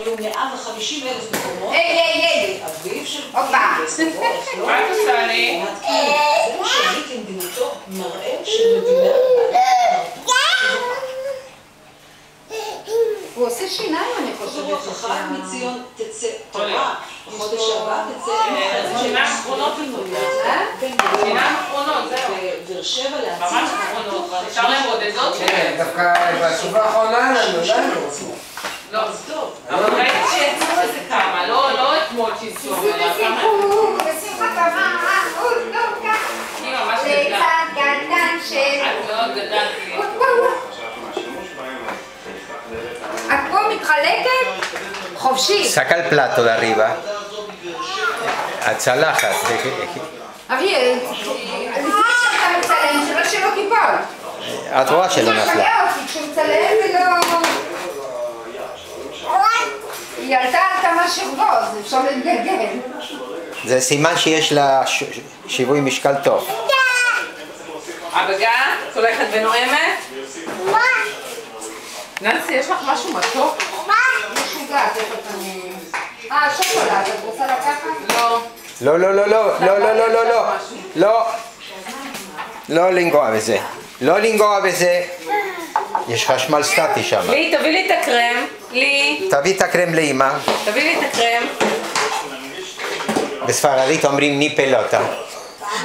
היו 150,000 מקומות. היי! אביו של הופה! מה את עושה לי? זה מה שהביא למדינתו מראה של מדינה. הוא עושה שיניים, אני חושבת. ברוחך מציון תצא תורה. בחודש הבא תצא... שיניים אחרונות שיניים אחרונות, זהו. באר שבע להציג. ממש אחרונות. אפשר להם בודדות כן, שלהם. דווקא בסופה האחרונה לנו. לא, אז טוב. אבל ראיתי שיצאו איזה כמה, לא אתמול שיצאו, אבל כמה... בשמחה כמה, היא ממש גדלה. לצד גדן של... את מאוד גדלת לי. את פה מתחלקת? חופשי. Saca el plato de arriba. הצלחת. אבי, לפני שאתה מצלם, שלא תיפול. את רואה שלא הוא נפלה. משגע אותי, כשהוא מצלם ולא... היא עלתה על כמה שכבות, זה אפשר להתגלגל. זה סימן שיש לה שיווי משקל טוב. אבגה, את הולכת ונועמת? ננסי, יש לך משהו מתוק? משוגעת, איפה אני... שוקולד, את רוצה לקחת? לא. לא לנגוע בזה. לא לנגוע בזה. יש חשמל סטטי שם. לי, תביא לי את הקרם. לי. תביא את הקרם לאמא. תביא לי את הקרם. בספרדית אומרים ני פלוטה.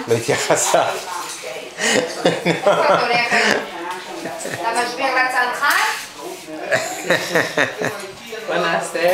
לא התייחסה. איפה את הולכת? למשבר לצרכן? בוא נעשה.